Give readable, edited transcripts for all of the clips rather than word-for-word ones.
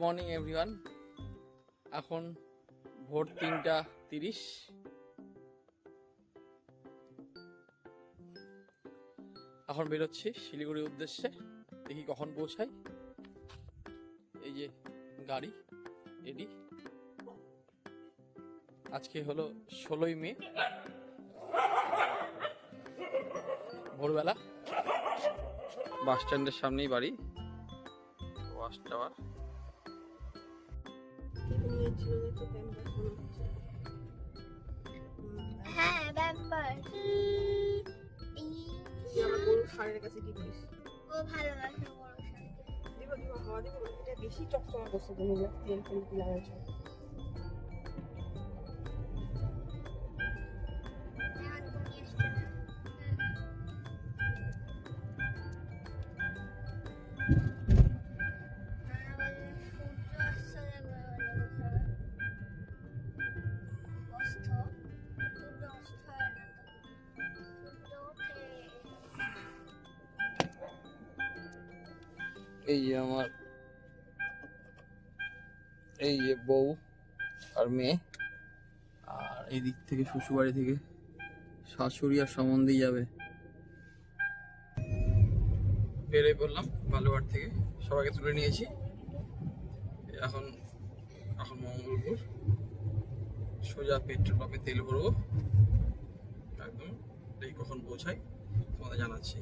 Morning everyone. এখন ভোর 3:30। এখন বেরোচ্ছি শিলিগুড়ির উদ্দেশ্যে। দেখি কখন পৌঁছাই। এই যে গাড়ি রেডি। আজকে হলো 16ই মে, ভোরবেলা। বাস স্ট্যান্ডের সামনেই বাড়ি। Watch tower. হ্যাঁ ব্যাপার আমার গরুর ষাঁড়ের কাছে কি করিস? ও ভালোবাসে বড় শাড়ি। দিব হাওয়া দিব, এটা বেশি চকচকা করছে তুমি তেল ফেল কি লাগাইছ? এই যে আমার এই যে বউ আর মেয়ে, আর এই দিক থেকে শ্বশুরবাড়ি থেকে শাশুড়ি আর সম্বন্ধেই যাবে। বেরোয় পড়লাম বালুঘাট থেকে, সবাইকে তুলে নিয়েছি। এখন মঙ্গলপুর সোজা পেট্রোল পাম্পে তেল ভরবো। একদম এই কখন পৌঁছাই তোমাদের জানাচ্ছি।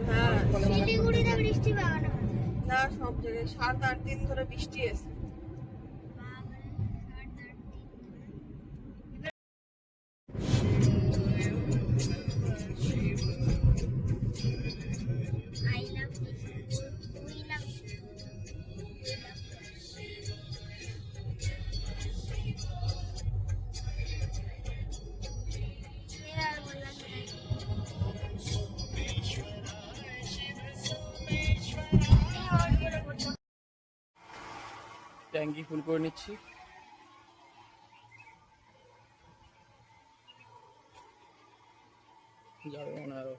হ্যাঁ, শিলিগুড়িতে বৃষ্টি পাওয়া না। না সব জায়গায় 7-8 দিন ধরে বৃষ্টি আছে। ট্যাঙ্কি ফুল করে নিচ্ছি। যাবে মনে আরো।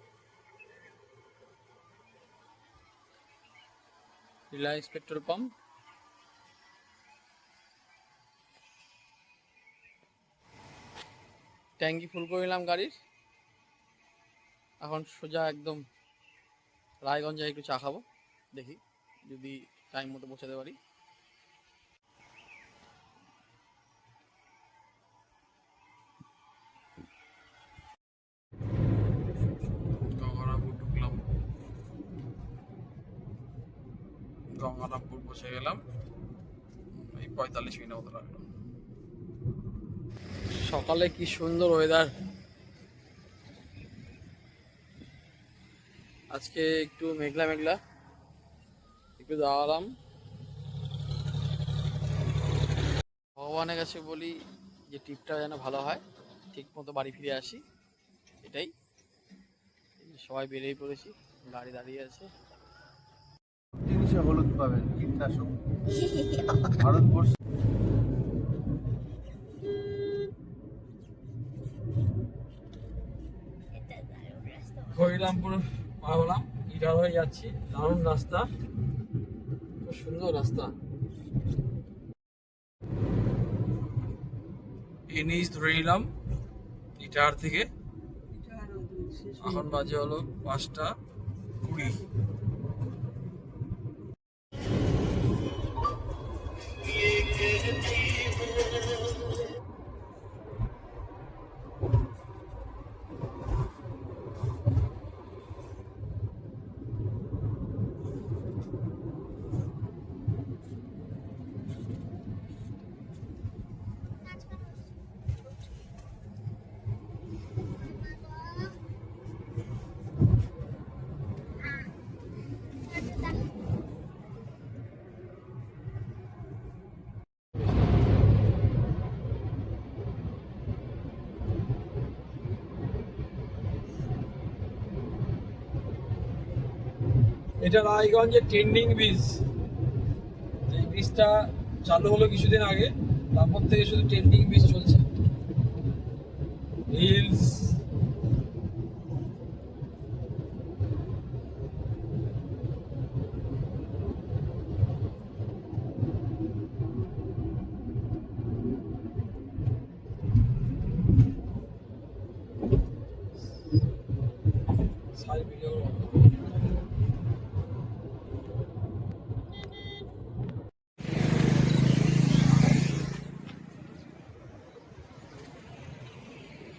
Reliance petrol pump. ট্যাঙ্কি ফুল করে নিলাম গাড়ির। এখন সোজা একদম রায়গঞ্জে একটু চা খাবো, দেখি যদি টাইম মতো পৌঁছাতে পারি। গঙ্গারামপুর ঢুকলাম, গঙ্গারামপুর পৌঁছে গেলাম। এই 45 মিনিট মতো লাগলো। সকালে কি সুন্দর ওয়েদার। আজকে একটু মেঘলা মেঘলা, একটু দাঁড়ালাম। ভগবানের কাছে বলি যে ট্রিপটা যেন ভালো হয়, ঠিক মতো বাড়ি ফিরে আসি, এটাই। সবাই বেরিয়ে পড়েছি, গাড়ি দাঁড়িয়ে আছে। জিনিসে হলুদ পাবেন, কীটনাশক। ভারতবর্ষ হরিরামপুর পার হলাম, ইটার হয়ে যাচ্ছি। দারুণ রাস্তা, খুব সুন্দর রাস্তা। এনএইচ ধরে নিলাম ইটার থেকে। এখন বাজে হলো 5:20। এটা রায়গঞ্জের ট্রেন্ডিং ব্রিজ। এই ব্রিজটা চালু হলো কিছুদিন আগে, তারপর থেকে শুধু ট্রেন্ডিং ব্রিজ চলছে, রিলস।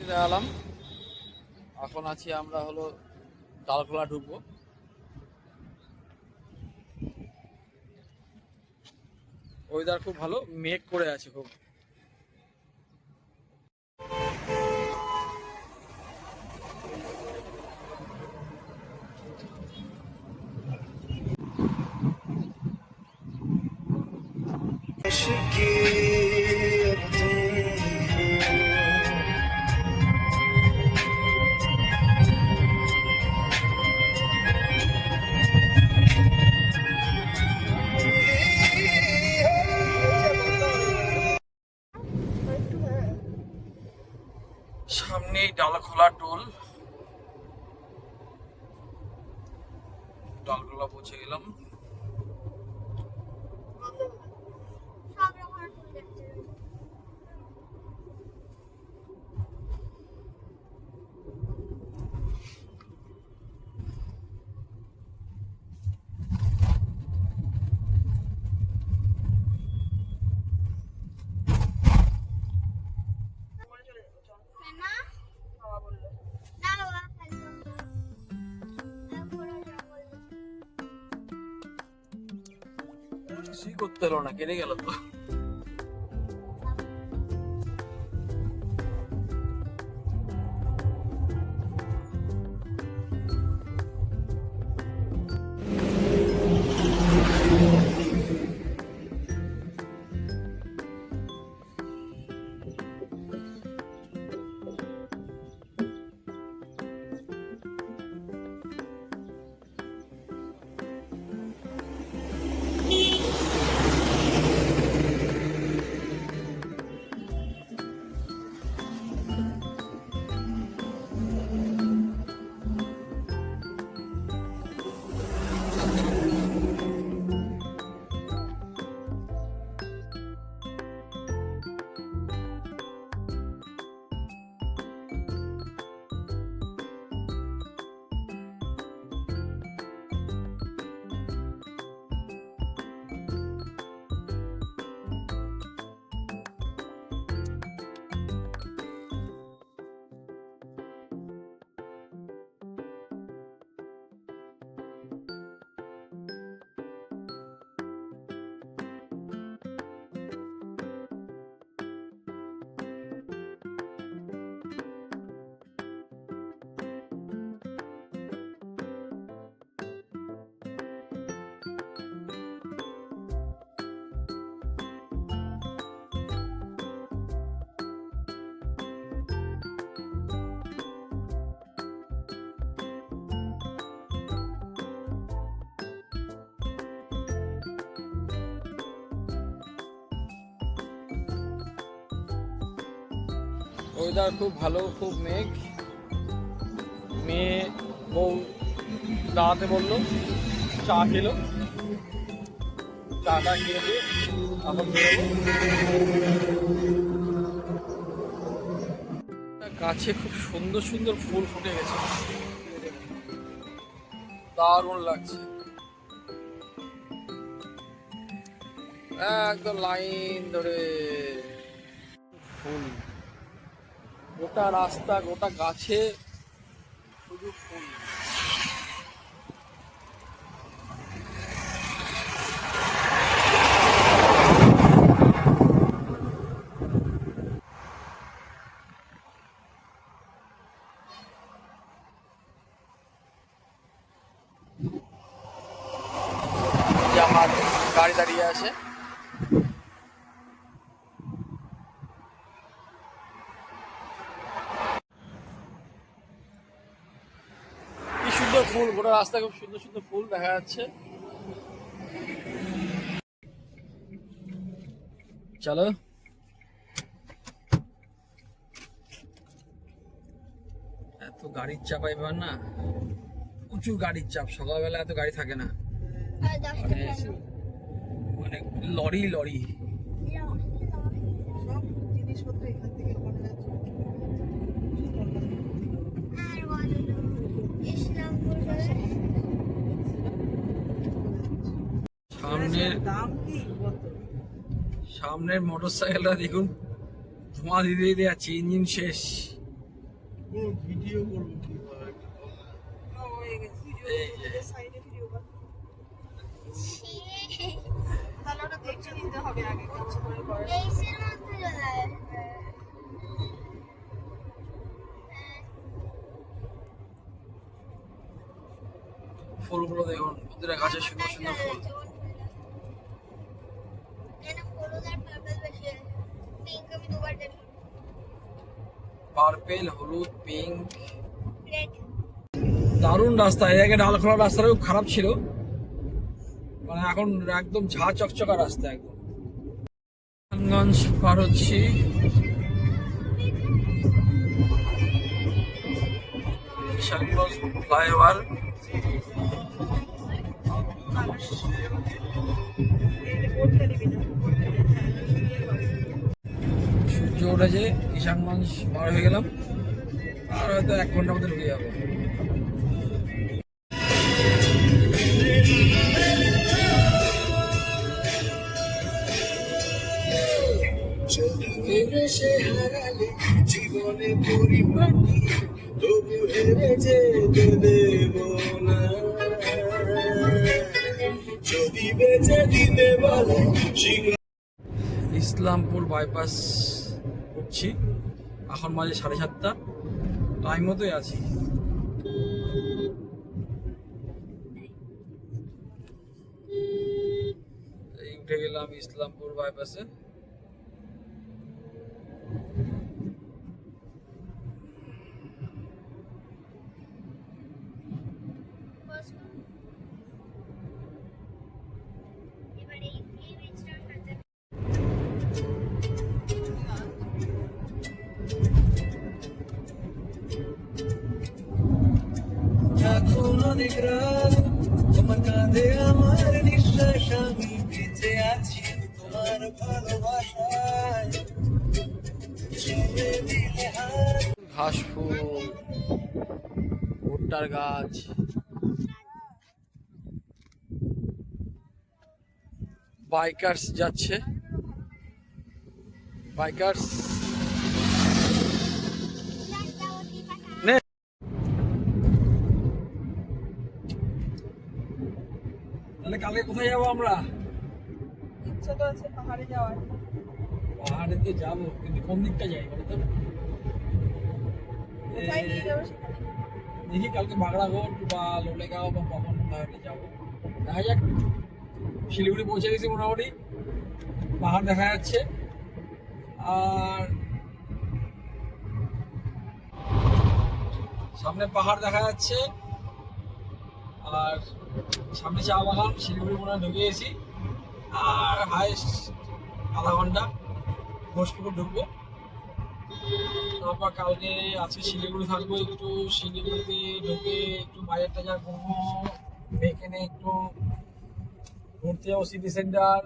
চলে এলাম। এখন আছি আমরা হলো ডালখোলা ঢুকবো। ওয়েদার খুব ভালো, মেঘ করে আছে খুব। সামনেই ডালখোলা টোল, ডালখোলা পৌঁছে গেলাম। সব রকমের ফুল দেখতে পাবে। বলে চলে যাবো, চল। কেন? বাবা বললো। না বাবা, একদম না। আমি পুরো জঙ্গল দেখি। কিছুই করতে হলো না, কেটে গেল তো। ওয়েদার খুব ভালো, খুব মেঘ। মেয়ে বউ দাঁড়াতে বললো, চা খেলো, চাটা খেয়ে দিয়ে এখন গাছে খুব সুন্দর সুন্দর ফুল ফুটে গেছে, দারুণ লাগছে। একদম লাইন ধরে ফুল, গোটা রাস্তা, গোটা গাছে শুধু ফুল। যে আমার গাড়ি দাঁড়িয়ে আছে, কি সুন্দর ফুল, গোটা রাস্তায় খুব সুন্দর সুন্দর ফুল দেখা যাচ্ছে। চলো এত গাড়ির চাপ এবার না, প্রচুর গাড়ির চাপ। সকালবেলা এত গাড়ি থাকে না, আর 10টা কেন? মানে লরি লরি। সব জিনিসপত্র এখান থেকে ওখানে যাচ্ছে। আর বলো না, ইসলামপুর হলে সামনের দাম কি বলতো? সামনের মোটর সাইকেলটা দেখুন, ধোঁয়া দিতে দিতে যাচ্ছে, ইঞ্জিন শেষ। কোনো ভিডিও করবো কিভাবে? সাইডে ভিডিও কর। তাহলে ওটা দেখে নিতে হবে আগে কাছে করে করে। এইসের মধ্যে চলে আসবে। ফুলগুলো দেখুন, প্রতিটা গাছে সুন্দর সুন্দর ফুল। কেন হলুদ আর পার্পল বেশি আছে? পিঙ্ক আমি দুবার দেখি। পার্পেল, হলুদ, পিঙ্ক। রেড। দারুণ রাস্তা, এর আগে ডালখোলা রাস্তাটা খুব খারাপ ছিল, মানে এখন একদম ঝাঁ চকচকা রাস্তা একদম। কিষানগঞ্জ পার হচ্ছি। কিষানগঞ্জ ফ্লাইওভার। সূর্য উঠেছে, কিষানগঞ্জ পার হয়ে গেলাম, আর হয়তো 1 ঘন্টার মধ্যে ঢুকে যাবো। সে হারালে জীবনে পরিমাণটি তবু হেরে যেতে দেব না, যদি বেঁচে দিতে বলে ইসলামপুর বাইপাস উঠছি, এখন বাজে 7:30, টাইম মতোই আছি। এই উঠে গেলাম ইসলামপুর বাইপাসে। এবার এই ব্রিজটা সাথে এখন অনেক রাত তোমার কাঁধে আমার নিঃশ্বাস, আমি বেঁচে আছি তোমার ভালোবাসায়, ছেড়ে দিলে হাত ঘাস ফুল, ভুট্টার গাছ, বাইকার্স যাচ্ছে, বাইকার্স। তাহলে কালকে কোথায় যাবো আমরা? ইচ্ছা তো আছে পাহাড়ে যাওয়ার। পাহাড়ে তো যাবো, কিন্তু কোন দিকটা যাই বলতো? কোথায় নিয়ে যাবো সেখানে? দেখি কালকে বাগড়াঘোট বা লোলেগাঁও বা কখন তাহলে যাবো, দেখা যাক। শিলিগুড়ি পৌঁছে গেছি মোটামুটি, পাহাড় দেখা যাচ্ছে, আর সামনে পাহাড় দেখা যাচ্ছে, আর সামনে চা বাগান। শিলিগুড়ি মনে হয় ঢুকে গেছি, আর হাইস্ট আধা ঘন্টা ঘোষপুকুর ঢুকবো। তারপর কালকে আজকে শিলিগুড়ি থাকবো, একটু শিলিগুড়িতে ঢুকে একটু বাজার টাজার করবো, এখানে একটু ঘুরতে যাবো সিটি সেন্টার,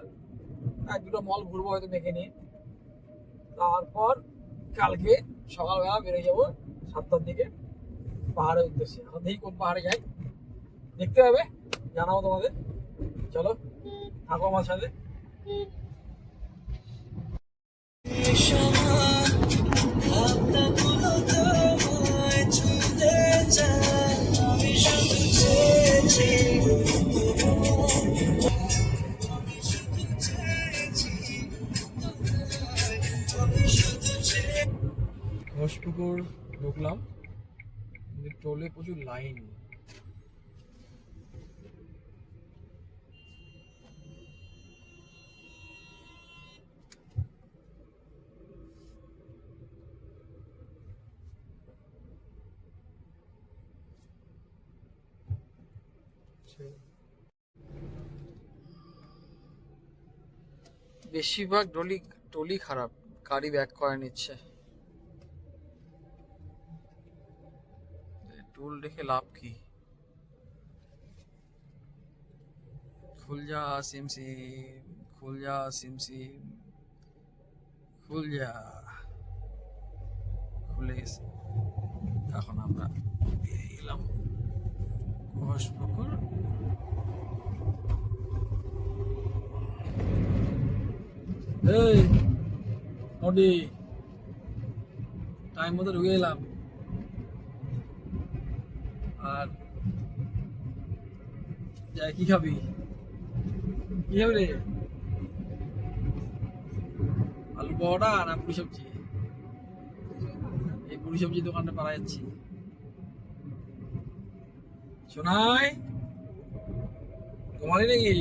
1-2টা মল ঘুরবো হয়তো মেখে নিয়ে। তারপর কালকে সকালবেলা বেরিয়ে যাবো 7টার দিকে পাহাড়ের উদ্দেশ্যে। এখন দেখি কোন পাহাড়ে যাই, দেখতে হবে, জানাবো তোমাদের। চলো থাকো আমার সাথে। ভাবনাগুলো তোমায় ছুঁতে চায়, আমি শুধু চেয়েছি, আমি শুধু চেয়েছি, আমি শুধু চেয়েছি। ঘোষপুকুর ঢুকলাম, কিন্তু টোলে প্রচুর লাইন। বেশিরভাগ টলি খারাপ, গাড়ি ব্যাক করে নিচ্ছে। টোল রেখে লাভ কি? খুল যা সিমসিম, খুল যা সিমসিম, খুল যা। খুলে গেছে। এখন আমরা বেরিয়ে গেলাম ঘোষপুকুর। এই নদী টাইম মতো ঢুকে এলাম। আর যাই, কি খাবি? কি খাবি রে? আলু পরোটা না পুরি সবজি? এই পুরি সবজি দোকানটা পাড়া যাচ্ছি। শোনাই ঘুমালি নাকি?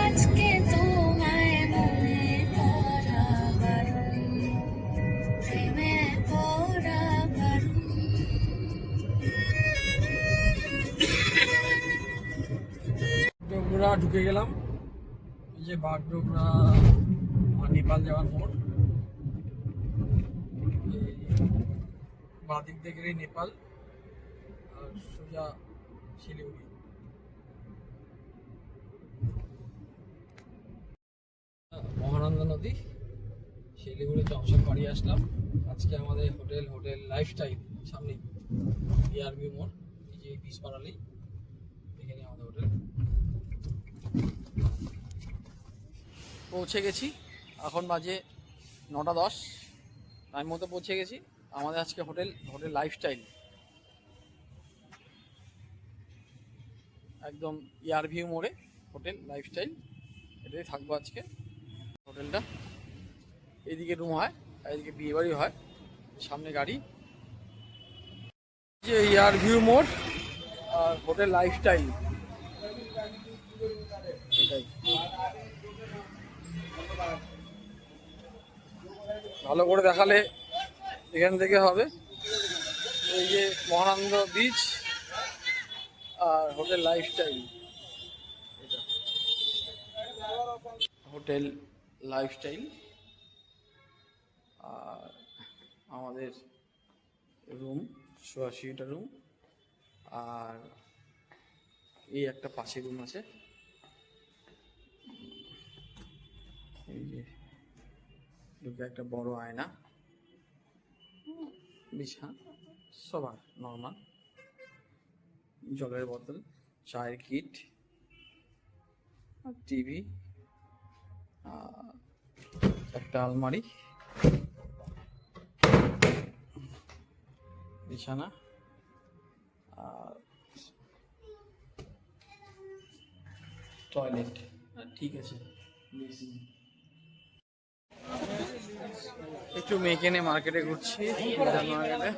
আজকে তোমায় মনে করা বারণ, প্রেমে পড়া বারণ। বাগডোগরা ঢুকে গেলাম। এই যে বাগডোগরা নেপাল যাওয়ার মোড়। বাঁদিক দিয়ে গেলেই নেপাল আর সোজা শিলিগুড়ি। মহানন্দা নদী, শিলিগুড়ি জংশন বাড়ি আসলাম। আজকে আমাদের হোটেল লাইফস্টাইল সামনে এআরবি মোড়, এই যে বিশ পাড়ালি, এখানে আমাদের হোটেল। পৌঁছে গেছি, এখন বাজে 9:10, টাইম মতো পৌঁছে গেছি। আমাদের আজকে হোটেল লাইফস্টাইল, একদম এআরভি মোড়ে হোটেল লাইফস্টাইল, এটাই থাকবো আজকে। হোটেলটা এইদিকে রুম হয়, এইদিকে বিয়ে বাড়ি হয়, সামনে গাড়ি। যে এআরভি মোড় আর হোটেল লাইফস্টাইল, এটাই। ভালো করে দেখালে এখান থেকে হবে। এই যে মহানন্দ বিচ আর হোটেল লাইফস্টাইল, এটা হোটেল লাইফস্টাইল। আর আমাদের রুম ৮৮টা রুম, আর এই একটা পাশে রুম আছে। এই যে ঢুকে একটা বড় আয়না, বিছানা সবার নর্মাল, জলের বোতল, চায়ের কিট, টিভি, একটা আলমারি, বিছানা, আর টয়লেট। ঠিক আছে, একটু মেয়েকে নিয়ে মার্কেটে ঘুরছি, মার্কেটে।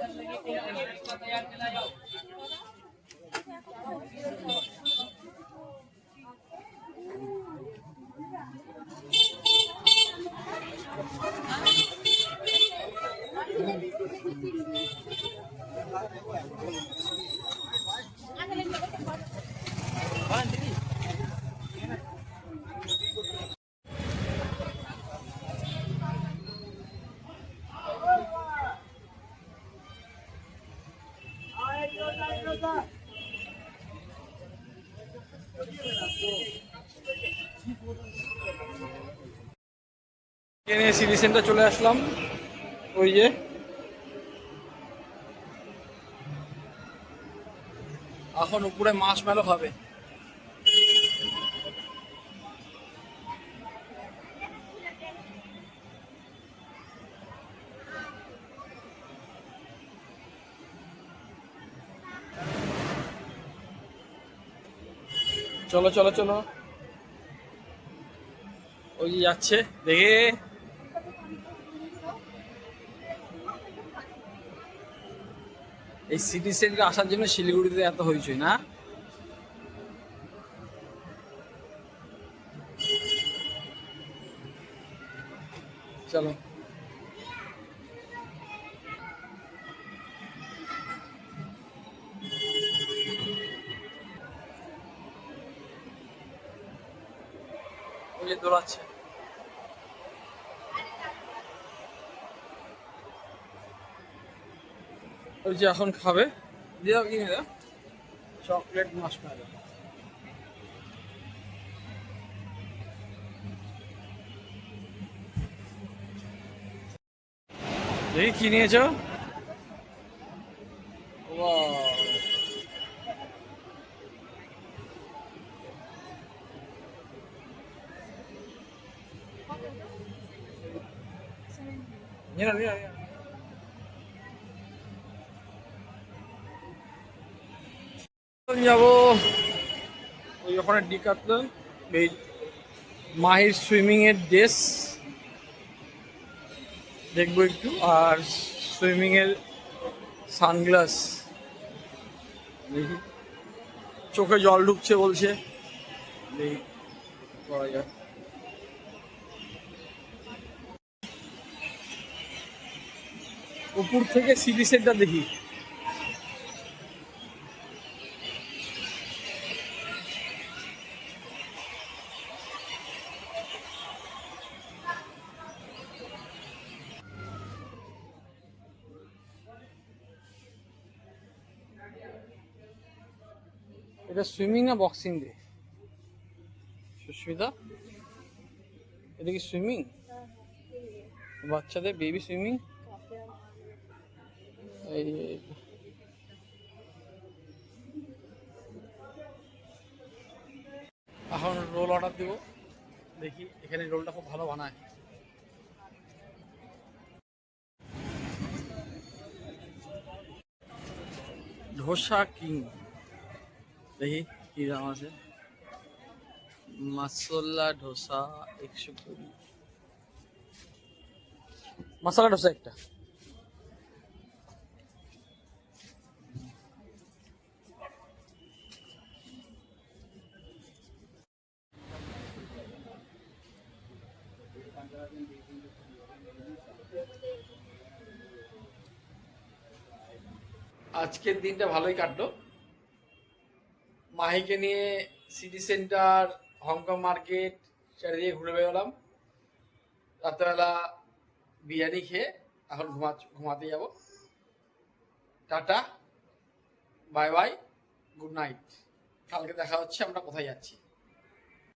সিটি সেন্টার চলে আসলাম। ওই যে এখন উপরে মাছ মেলো হবে। চলো চলো চলো, ওই যে যাচ্ছে দেখে। এই সিটি সেন্টারে আসার জন্য শিলিগুড়িতে এত হইচই না? চলো ওই যে দৌড়াচ্ছে। ওই যে এখন খাবে, দিয়ে কিনে দাও চকলেট মাশমেলো। দেখি কি নিয়েছো? যাবো ওই ওখানে ডিকাতলন, এই মাহির সুইমিং এর ড্রেস দেখবো একটু, আর সুইমিং এর সানগ্লাস দেখি। চোখে জল ঢুকছে বলছে, দেখি করা যায়। উপর থেকে সিটি সেন্টার দেখি। এটা সুইমিং না বক্সিং ডে? সুস্মিতা, এটা কি সুইমিং? বাচ্চাদের বেবি সুইমিং। এই এখন রোল অর্ডার দেবো, দেখি এখানে রোলটা খুব ভালো বানায়। ধোসা কিং, দেখি কি দাম আছে। মশলা ধোসা 120, মশলা ধোসা একটা। আজকের দিনটা ভালোই কাটলো। মাহিকে নিয়ে সিটি সেন্টার, হংকং মার্কেট চারিদিকে ঘুরে বেরোলাম। রাত্রেবেলা বিরিয়ানি খেয়ে এখন ঘুমাতে যাব। Tata, bye bye, good night. কালকে দেখা হচ্ছে আমরা কোথায় যাচ্ছি।